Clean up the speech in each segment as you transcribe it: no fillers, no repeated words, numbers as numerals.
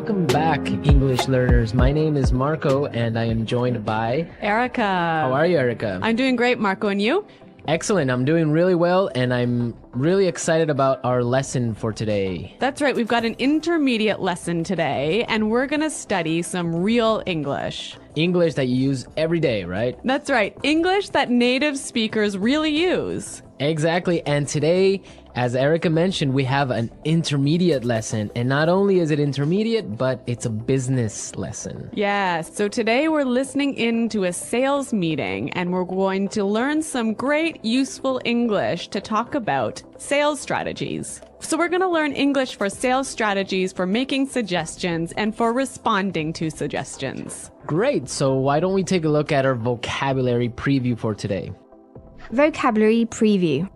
Welcome back, English learners. My name is Marco, and I am joined by Erica. How are you, Erica? I'm doing great, Marco, and you? Excellent. I'm doing really well, and I'm really excited about our lesson for today. That's right. We've got an intermediate lesson today, and we're going to study some real English. English that you use every day, right? That's right. English that native speakers really use. Exactly. And today, as Erica mentioned, we have an intermediate lesson. And not only is it intermediate, but it's a business lesson. Yes. So today we're listening in to a sales meeting, and we're going to learn some great useful English to talk about sales strategies. So we're going to learn English for sales strategies, for making suggestions, and for responding to suggestions. Great. So why don't we take a look at our vocabulary preview for today? Vocabulary preview.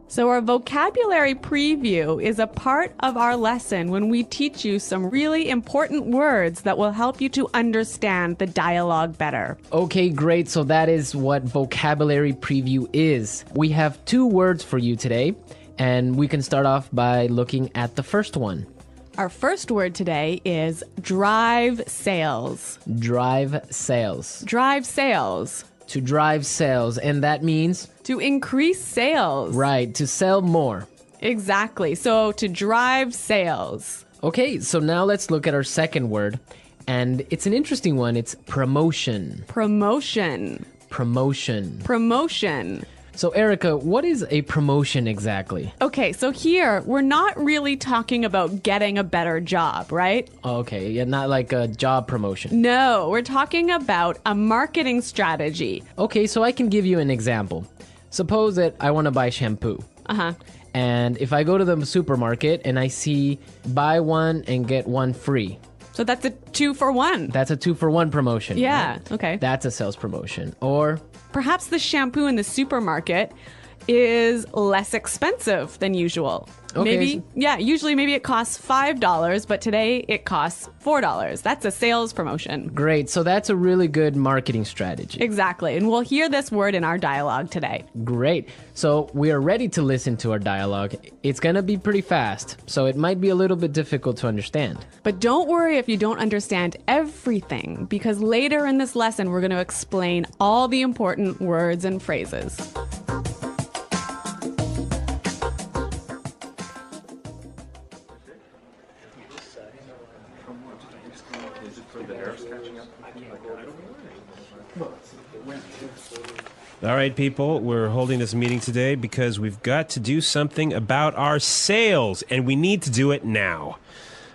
So our vocabulary preview is a part of our lesson when we teach you some really important words that will help you to understand the dialogue better. Okay, great. So that is what vocabulary preview is. We have 2 words for you today, and we can start off by looking at the first one. Our first word today is drive sales. Drive sales. Drive sales. To drive sales, and that means? To increase sales. Right, to sell more. Exactly. So to drive sales. Okay, so now let's look at our second word, and it's an interesting one. It's promotion. Promotion. Promotion. Promotion. So Erica, what is a promotion exactly? Okay, so here we're not really talking about getting a better job, right? Okay, yeah, not like a job promotion. No, we're talking about a marketing strategy. Okay, so I can give you an example. Suppose that I want to buy shampoo. Uh-huh. And if I go to the supermarket and I see buy one and get one free. So that's a 2-for-1. That's a 2-for-1 promotion. Yeah, right? okay. That's a sales promotion. Or perhaps the shampoo in the supermarket is less expensive than usual. Okay. Usually maybe it costs $5, but today it costs $4. That's a sales promotion. Great. So that's a really good marketing strategy. Exactly. And we'll hear this word in our dialogue today. Great. So we are ready to listen to our dialogue. It's going to be pretty fast, so it might be a little bit difficult to understand. But don't worry if you don't understand everything, because later in this lesson, we're going to explain all the important words and phrases. All right, people, we're holding this meeting today because we've got to do something about our sales, and we need to do it now.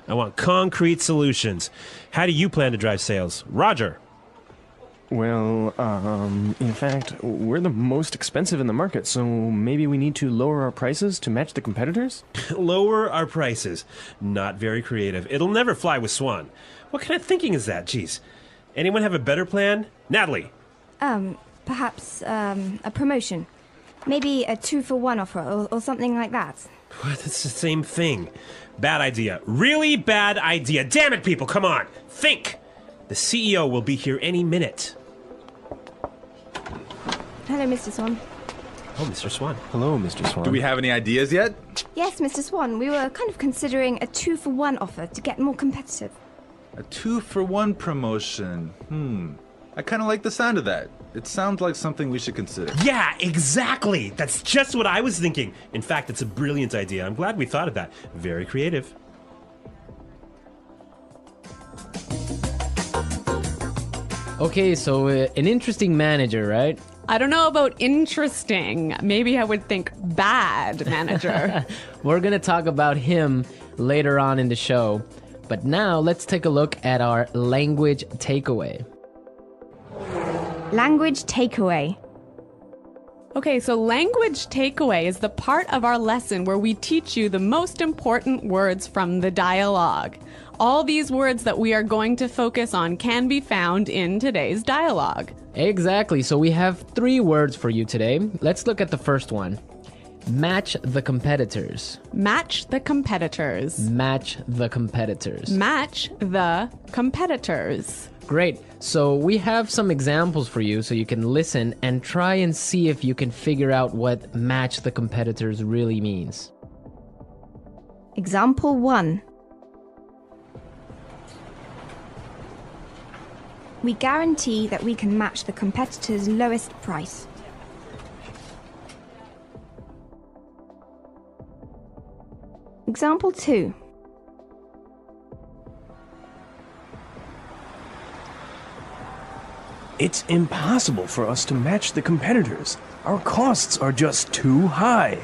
I want concrete solutions. How do you plan to drive sales? Roger. Well, in fact, we're the most expensive in the market, so maybe we need to lower our prices to match the competitors? Lower our prices. Not very creative. It'll never fly with Swan. What kind of thinking is that? Jeez. Anyone have a better plan? Natalie. Perhaps a promotion. Maybe a 2-for-1 offer or something like that. What? It's the same thing. Bad idea. Really bad idea. Damn it, people, come on. Think. The CEO will be here any minute. Hello, Mr. Swan. Oh, Mr. Swan. Hello, Mr. Swan. Do we have any ideas yet? Yes, Mr. Swan. We were kind of considering a 2-for-1 offer to get more competitive. A 2-for-1 promotion. I kind of like the sound of that. It sounds like something we should consider. Yeah, exactly. That's just what I was thinking. In fact, it's a brilliant idea. I'm glad we thought of that. Very creative. Okay, so an interesting manager, right? I don't know about interesting. Maybe I would think bad manager. We're going to talk about him later on in the show. But now let's take a look at our language takeaway. Language takeaway. Okay, so language takeaway is the part of our lesson where we teach you the most important words from the dialogue. All these words that we are going to focus on can be found in today's dialogue. Exactly. So we have 3 words for you today. Let's look at the first one. Match the competitors. Match the competitors. Match the competitors. Match the competitors. Great. So we have some examples for you so you can listen and try and see if you can figure out what match the competitors really means. Example 1. We guarantee that we can match the competitor's lowest price. Example 2. It's impossible for us to match the competitors. Our costs are just too high.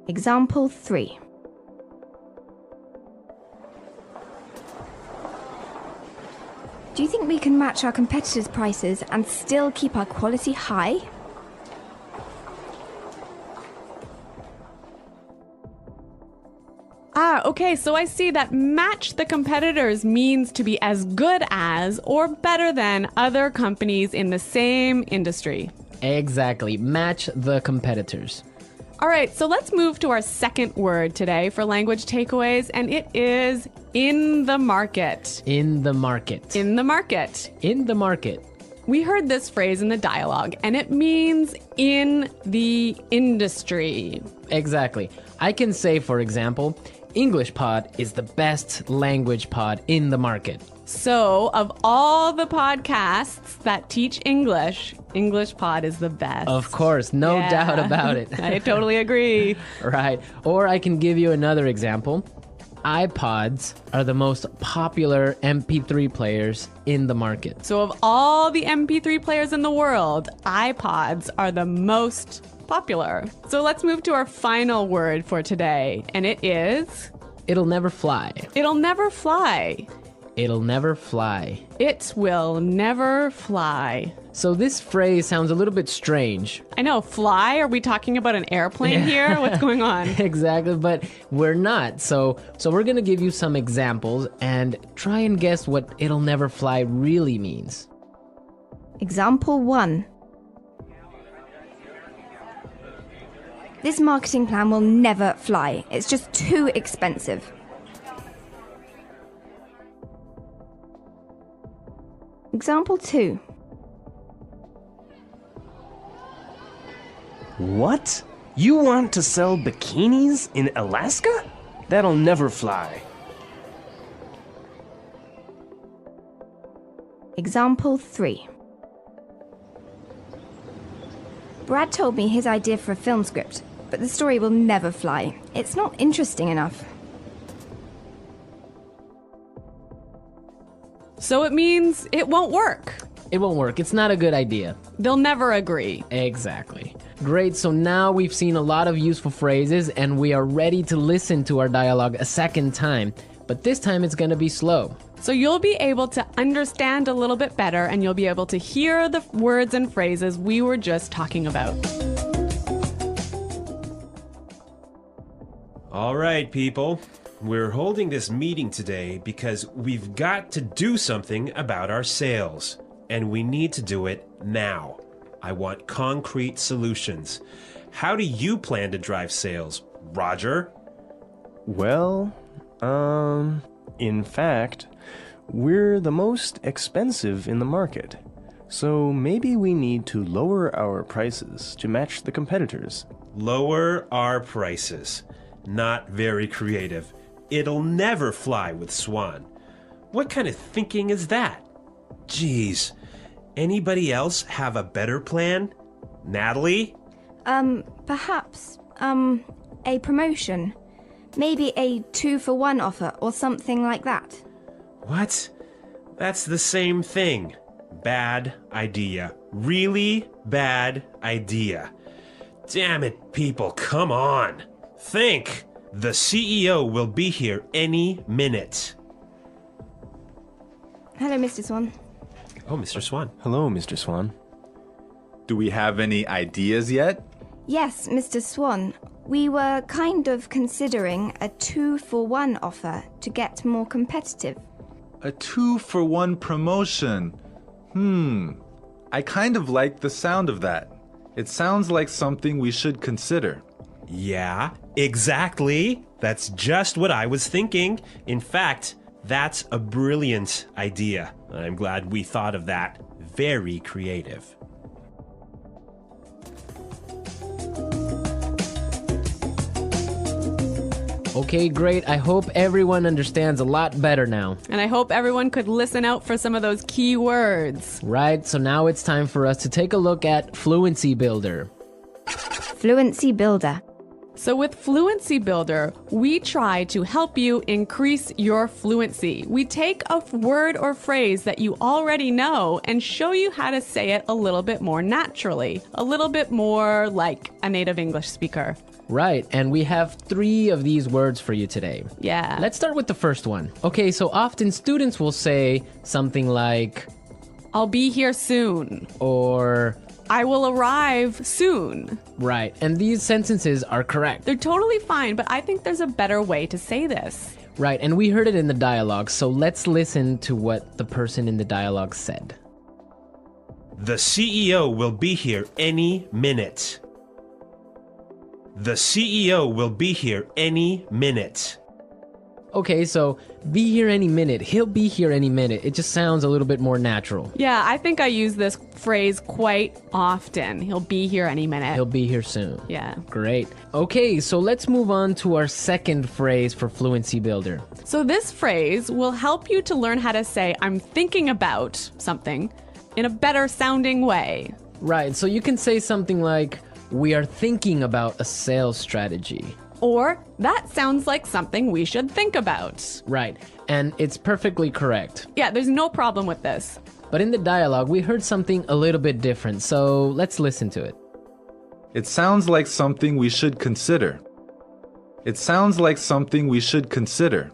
Example 3. Do you think we can match our competitors' prices and still keep our quality high? Okay, so I see that match the competitors means to be as good as or better than other companies in the same industry. Exactly. Match the competitors. All right, so let's move to our second word today for language takeaways, and it is in the market. In the market. In the market. In the market. We heard this phrase in the dialogue, and it means in the industry. Exactly. I can say, for example, English Pod is the best language pod in the market. So, of all the podcasts that teach English, English Pod is the best. Of course, no Yeah. doubt about it. I totally agree. Right. Or I can give you another example. iPods are the most popular MP3 players in the market. So, of all the MP3 players in the world, iPods are the most popular. So, let's move to our final word for today, and it is It'll never fly. it'll never fly. It'll never fly. It will never fly. So this phrase sounds a little bit strange. I know, fly? Are we talking about an airplane here? What's going on? Exactly, but we're not. So we're going to give you some examples and try and guess what it'll never fly really means. Example 1. This marketing plan will never fly. It's just too expensive. Example 2. What? You want to sell bikinis in Alaska? That'll never fly. Example 3. Brad told me his idea for a film script, but the story will never fly. It's not interesting enough. So it means it won't work. It won't work. It's not a good idea. They'll never agree. Exactly. Great, so now we've seen a lot of useful phrases and we are ready to listen to our dialogue a second time. But this time it's going to be slow. So you'll be able to understand a little bit better and you'll be able to hear the words and phrases we were just talking about. All right, people. We're holding this meeting today because we've got to do something about our sales. And we need to do it now. I want concrete solutions. How do you plan to drive sales, Roger? Well, in fact, we're the most expensive in the market. So maybe we need to lower our prices to match the competitors. Lower our prices. Not very creative. It'll never fly with Swan. What kind of thinking is that? Geez. Anybody else have a better plan? Natalie? Perhaps, a promotion. Maybe a 2-for-1 offer or something like that. What? That's the same thing. Bad idea. Really bad idea. Damn it, people, come on. Think. The CEO will be here any minute. Hello, Mr. Swan. Oh, Mr. Swan. Hello, Mr. Swan. Do we have any ideas yet? Yes, Mr. Swan. We were kind of considering a 2-for-1 offer to get more competitive. A 2-for-1 promotion. I kind of like the sound of that. It sounds like something we should consider. Yeah, exactly. That's just what I was thinking. In fact, that's a brilliant idea. I'm glad we thought of that. Very creative. Okay, great. I hope everyone understands a lot better now. And I hope everyone could listen out for some of those key words. Right, so now it's time for us to take a look at Fluency Builder. Fluency Builder. So with Fluency Builder, we try to help you increase your fluency. We take a word or phrase that you already know and show you how to say it a little bit more naturally, a little bit more like a native English speaker. Right, and we have 3 of these words for you today. Yeah. Let's start with the first one. Okay, so often students will say something like, I'll be here soon. or, I will arrive soon. right, and these sentences are correct. They're totally fine, but I think there's a better way to say this. Right, and we heard it in the dialogue, so let's listen to what the person in the dialogue said. The CEO will be here any minute. The CEO will be here any minute. Okay, so be here any minute. He'll be here any minute. It just sounds a little bit more natural. Yeah, I think I use this phrase quite often. He'll be here any minute. He'll be here soon. Yeah. Great. Okay, so let's move on to our second phrase for Fluency Builder. So this phrase will help you to learn how to say I'm thinking about something in a better sounding way. Right, so you can say something like, we are thinking about a sales strategy. Or that sounds like something we should think about. Right, and it's perfectly correct. Yeah, there's no problem with this. But in the dialogue, we heard something a little bit different, so let's listen to it. It sounds like something we should consider. It sounds like something we should consider.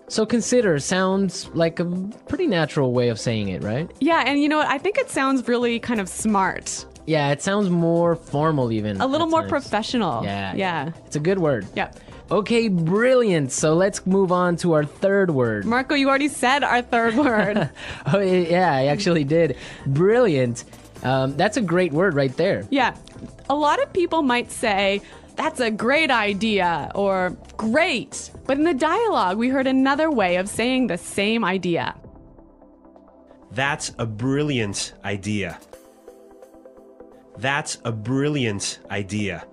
So consider sounds like a pretty natural way of saying it, right? Yeah, and you know what? I think it sounds really kind of smart. Yeah, it sounds more formal even. A little at more times. professional. Yeah. Yeah. It's a good word. Yeah. Okay, brilliant. So let's move on to our third word. Marco, you already said our third word. Oh, yeah, I actually did. Brilliant. That's a great word right there. Yeah. A lot of people might say, that's a great idea or great. But in the dialogue, we heard another way of saying the same idea. That's a brilliant idea. That's a brilliant idea.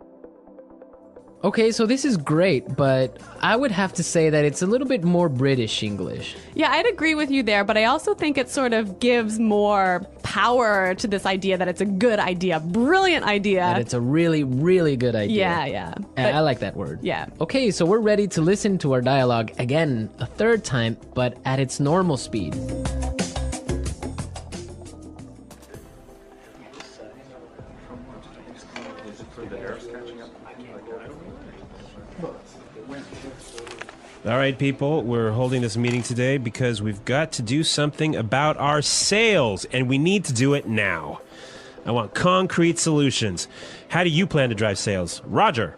Okay, so this is great, but I would have to say that it's a little bit more British English. Yeah, I'd agree with you there, but I also think it sort of gives more power to this idea that it's a good idea, brilliant idea. That it's a really, really good idea. Yeah. And But- I like that word. Yeah. Okay, so we're ready to listen to our dialogue again a third time, but at its normal speed. All right, people, we're holding this meeting today because we've got to do something about our sales, and we need to do it now. I want concrete solutions. How do you plan to drive sales? Roger.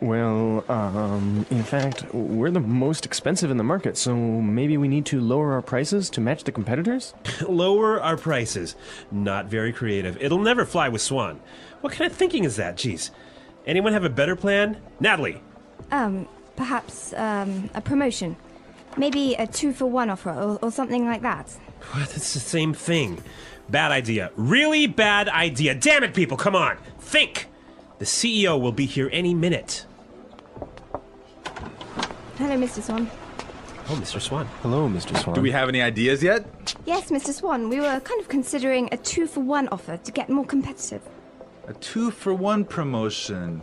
Well, in fact, we're the most expensive in the market, so maybe we need to lower our prices to match the competitors? Lower our prices. Not very creative. It'll never fly with Swan. What kind of thinking is that? Jeez. Anyone have a better plan? Natalie. Perhaps a promotion. Maybe a 2-for-1 offer or something like that. What? It's the same thing. Bad idea. Really bad idea. Damn it, people, come on. Think. The CEO will be here any minute. Hello, Mr. Swan. Oh, Mr. Swan. Hello, Mr. Swan. Do we have any ideas yet? Yes, Mr. Swan, we were kind of considering a 2-for-1 offer to get more competitive. A 2-for-1 promotion.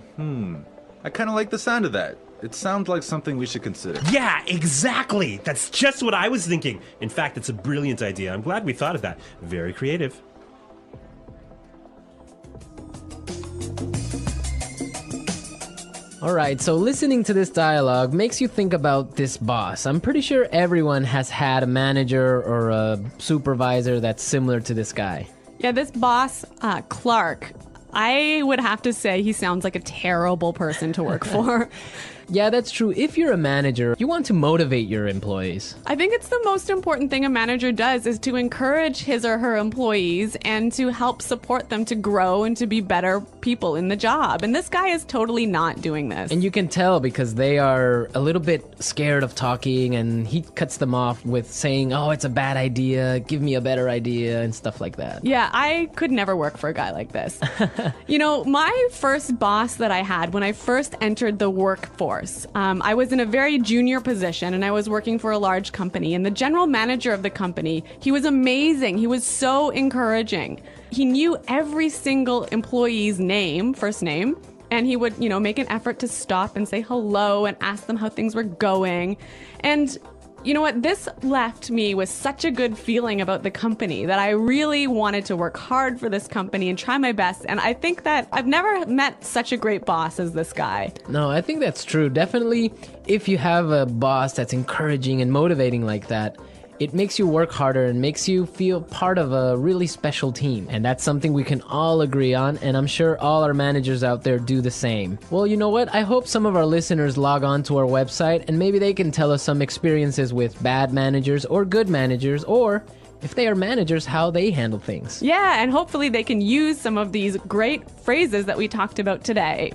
I kind of like the sound of that. It sounds like something we should consider. Yeah, exactly. That's just what I was thinking. In fact, it's a brilliant idea. I'm glad we thought of that. Very creative. All right, so listening to this dialogue makes you think about this boss. I'm pretty sure everyone has had a manager or a supervisor that's similar to this guy. Yeah, this boss, Clark, I would have to say he sounds like a terrible person to work for. Yeah, that's true. If you're a manager, you want to motivate your employees. I think it's the most important thing a manager does is to encourage his or her employees and to help support them to grow and to be better people in the job. And this guy is totally not doing this. And you can tell because they are a little bit scared of talking, and he cuts them off with saying, oh, it's a bad idea, give me a better idea, and stuff like that. Yeah, I could never work for a guy like this. You know, my first boss that I had when I first entered the workforce, course. I was in a very junior position and I was working for a large company, and the general manager of the company, he was amazing. He was so encouraging. He knew every single employee's name, first name, and he would, make an effort to stop and say hello and ask them how things were going. And you know what? This left me with such a good feeling about the company that I really wanted to work hard for this company and try my best. And I think that I've never met such a great boss as this guy. No, I think that's true. Definitely, if you have a boss that's encouraging and motivating like that, it makes you work harder and makes you feel part of a really special team. And that's something we can all agree on, and I'm sure all our managers out there do the same. Well, you know what? I hope some of our listeners log on to our website and maybe they can tell us some experiences with bad managers or good managers, or if they are managers, how they handle things. Yeah, and hopefully they can use some of these great phrases that we talked about today.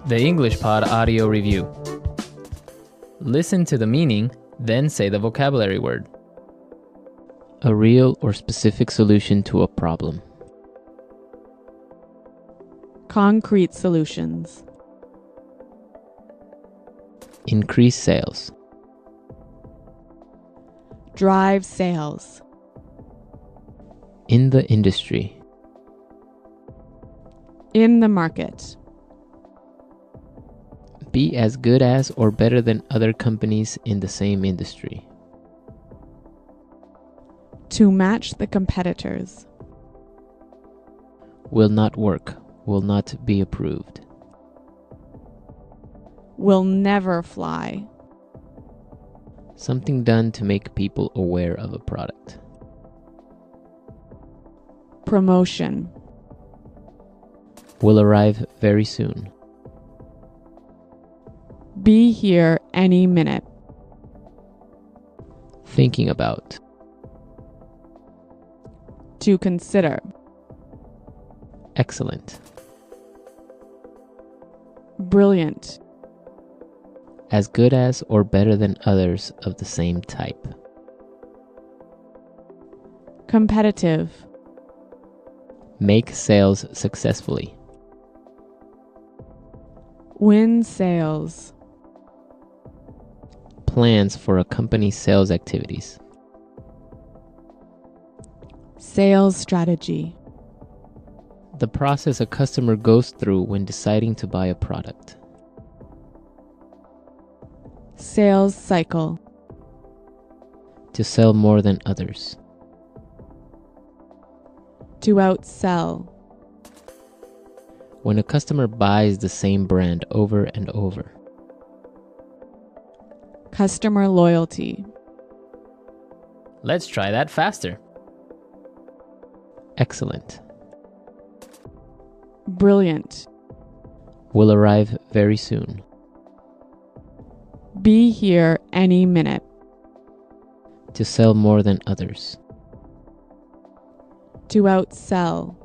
The English Pod Audio Review. Listen to the meaning, then say the vocabulary word. A real or specific solution to a problem. Concrete solutions. Increase sales. Drive sales. In the industry. In the market. Be as good as or better than other companies in the same industry. To match the competitors. Will not work. Will not be approved. Will never fly. Something done to make people aware of a product. Promotion. Will arrive very soon. Be here any minute. Thinking about. To consider. Excellent. Brilliant. As good as or better than others of the same type. Competitive. Make sales successfully. Win sales. Plans for a company's sales activities. Sales strategy. The process a customer goes through when deciding to buy a product. Sales cycle. To sell more than others. To outsell. When a customer buys the same brand over and over. Customer loyalty. Let's try that faster. Excellent. Brilliant. Will arrive very soon. Be here any minute. To sell more than others. To outsell.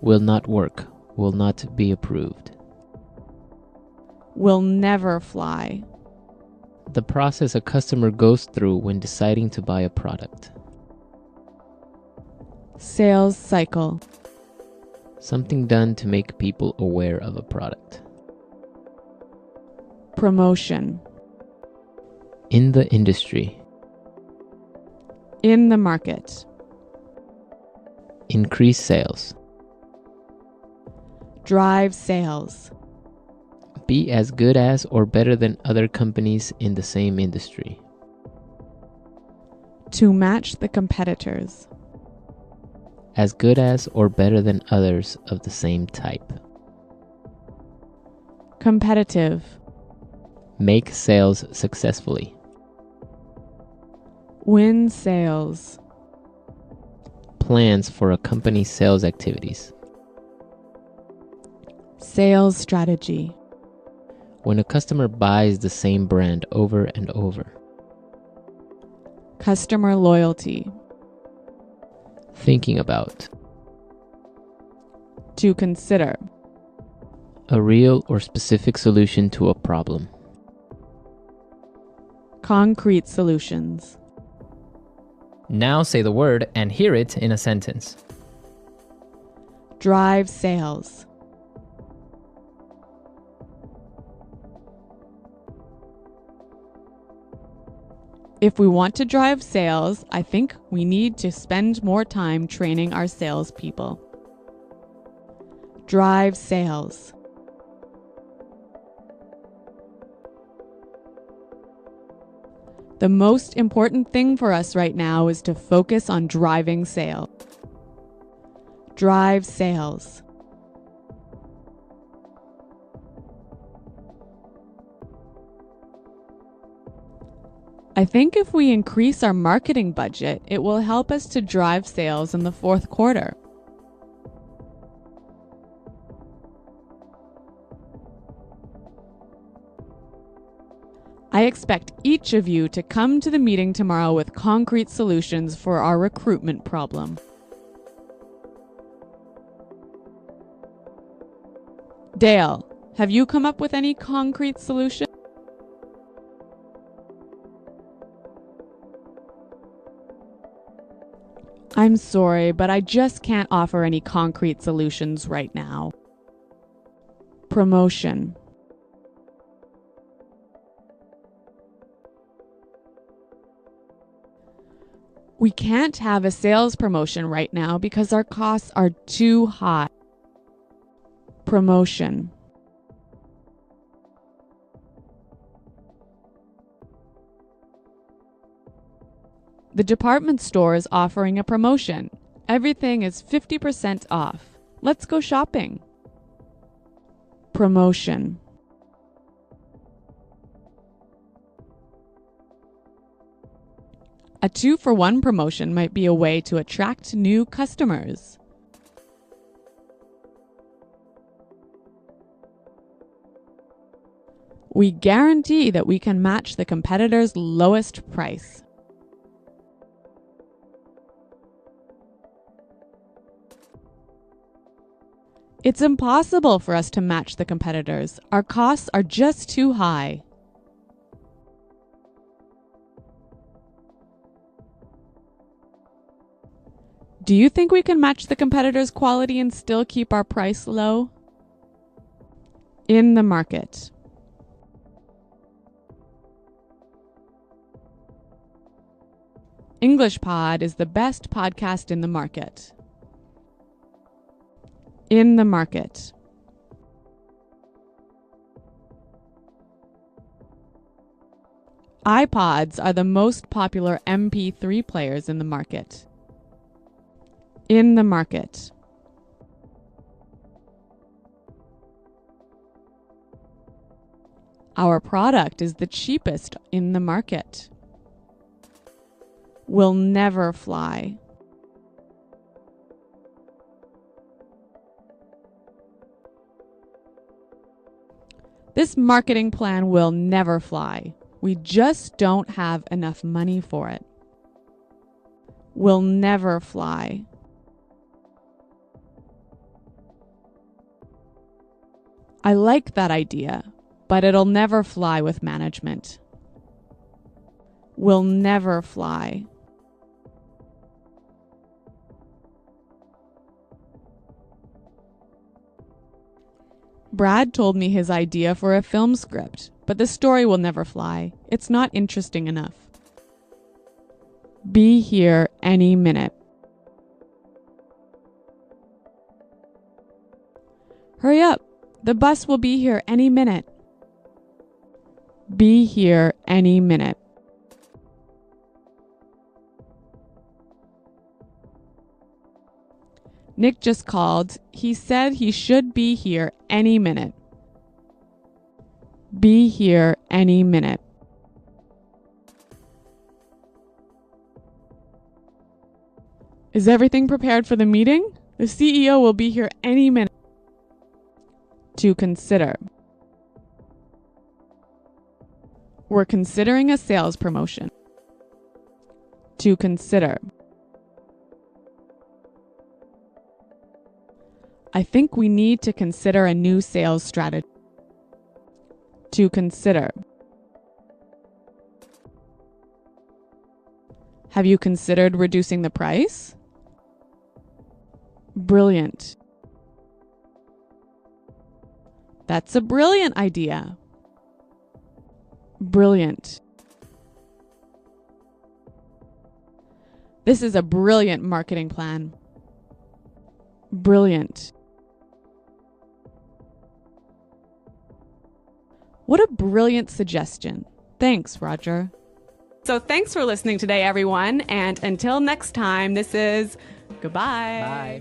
Will not work. Will not be approved. Will never fly. The process a customer goes through when deciding to buy a product. Sales cycle. Something done to make people aware of a product. Promotion. In the industry. In the market. Increase sales. Drive sales. Be as good as or better than other companies in the same industry. To match the competitors. As good as or better than others of the same type. Competitive. Make sales successfully. Win sales. Plans for a company's sales activities. Sales strategy. When a customer buys the same brand over and over. Customer loyalty. Thinking about. To consider. A real or specific solution to a problem. Concrete solutions. Now say the word and hear it in a sentence. Drive sales. If we want to drive sales, I think we need to spend more time training our salespeople. Drive sales. The most important thing for us right now is to focus on driving sales. Drive sales. I think if we increase our marketing budget, it will help us to drive sales in the fourth quarter. I expect each of you to come to the meeting tomorrow with concrete solutions for our recruitment problem. Dale, have you come up with any concrete solution? I'm sorry, but I just can't offer any concrete solutions right now. Promotion. We can't have a sales promotion right now because our costs are too high. Promotion. The department store is offering a promotion. Everything is 50% off. Let's go shopping. Promotion. A 2-for-1 promotion might be a way to attract new customers. We guarantee that we can match the competitor's lowest price. It's impossible for us to match the competitors. Our costs are just too high. Do you think we can match the competitors' quality and still keep our price low? In the market. English Pod is the best podcast in the market. In the market. iPods are the most popular MP3 players in the market. In the market. Our product is the cheapest in the market. Will never fly. This marketing plan will never fly. We just don't have enough money for it. Will never fly. I like that idea, but it'll never fly with management. Will never fly. Brad told me his idea for a film script, but the story will never fly. It's not interesting enough. Be here any minute. Hurry up! The bus will be here any minute. Be here any minute. Nick just called. He said he should be here any minute. Be here any minute. Is everything prepared for the meeting? The CEO will be here any minute. To consider. We're considering a sales promotion. To consider. I think we need to consider a new sales strategy. To consider. Have you considered reducing the price? Brilliant. That's a brilliant idea. Brilliant. This is a brilliant marketing plan. Brilliant. What a brilliant suggestion. Thanks, Roger. So thanks for listening today, everyone. And until next time, this is goodbye. Bye.